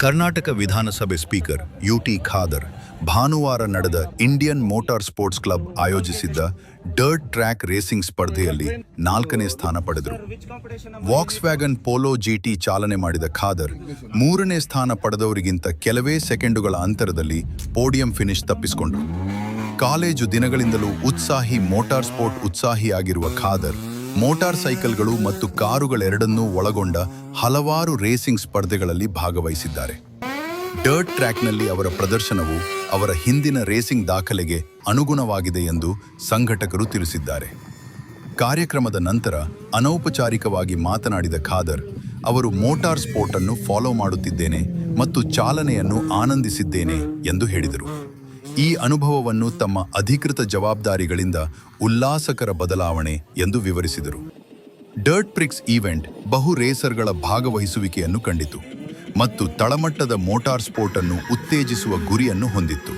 ಕರ್ನಾಟಕ ವಿಧಾನಸಭೆ speaker UT Khader ಭಾನುವಾರ ನಡೆದ ಇಂಡಿಯನ್ ಮೋಟಾರ್ ಸ್ಪೋರ್ಟ್ಸ್ ಕ್ಲಬ್ ಆಯೋಜಿಸಿದ್ದ ಡರ್ಟ್ ಟ್ರ್ಯಾಕ್ ರೇಸಿಂಗ್ ಸ್ಪರ್ಧೆಯಲ್ಲಿ 4ನೇ ಸ್ಥಾನ ಪಡೆದರು. ವಾಕ್ಸ್ವ್ಯಾಗನ್ ಪೋಲೋ ಜಿಟಿ ಚಾಲನೆ ಮಾಡಿದ ಖಾದರ್ 3ನೇ ಸ್ಥಾನ ಪಡೆದವರಿಗಿಂತ ಕೆಲವೇ ಸೆಕೆಂಡುಗಳ ಅಂತರದಲ್ಲಿ ಪೋಡಿಯಂ ಫಿನಿಶ್ ತಪ್ಪಿಸಿಕೊಂಡರು. ಕಾಲೇಜು ದಿನಗಳಿಂದಲೂ ಉತ್ಸಾಹಿ ಮೋಟಾರ್ ಸ್ಪೋರ್ಟ್ ಉತ್ಸಾಹಿಯಾಗಿರುವ ಖಾದರ್ ಮೋಟಾರ್ ಸೈಕಲ್ಗಳು ಮತ್ತು ಕಾರುಗಳೆರಡನ್ನೂ ಒಳಗೊಂಡ ಹಲವಾರು ರೇಸಿಂಗ್ ಸ್ಪರ್ಧೆಗಳಲ್ಲಿ ಭಾಗವಹಿಸಿದ್ದಾರೆ. ಡರ್ಟ್ ಟ್ರ್ಯಾಕ್ನಲ್ಲಿ ಅವರ ಪ್ರದರ್ಶನವು ಅವರ ಹಿಂದಿನ ರೇಸಿಂಗ್ ದಾಖಲೆಗೆ ಅನುಗುಣವಾಗಿದೆ ಎಂದು ಸಂಘಟಕರು ತಿಳಿಸಿದ್ದಾರೆ. ಕಾರ್ಯಕ್ರಮದ ನಂತರ ಅನೌಪಚಾರಿಕವಾಗಿ ಮಾತನಾಡಿದ ಖಾದರ್, ಅವರು ಮೋಟಾರ್ ಸ್ಪೋರ್ಟ್ ಅನ್ನು ಫಾಲೋ ಮಾಡುತ್ತಿದ್ದೇನೆ ಮತ್ತು ಚಾಲನೆಯನ್ನು ಆನಂದಿಸಿದ್ದೇನೆ ಎಂದು ಹೇಳಿದರು. ಈ ಅನುಭವವನ್ನು ತಮ್ಮ ಅಧಿಕೃತ ಜವಾಬ್ದಾರಿಗಳಿಂದ ಉಲ್ಲಾಸಕರ ಬದಲಾವಣೆ ಎಂದು ವಿವರಿಸಿದರು. ಡರ್ಟ್ ಪ್ರಿಕ್ಸ್ ಈವೆಂಟ್ ಬಹು ರೇಸರ್ಗಳ ಭಾಗವಹಿಸುವಿಕೆಯನ್ನು ಕಂಡಿತು ಮತ್ತು ತಳಮಟ್ಟದ ಮೋಟಾರ್ ಸ್ಪೋರ್ಟ್ ಅನ್ನು ಉತ್ತೇಜಿಸುವ ಗುರಿಯನ್ನು ಹೊಂದಿತ್ತು.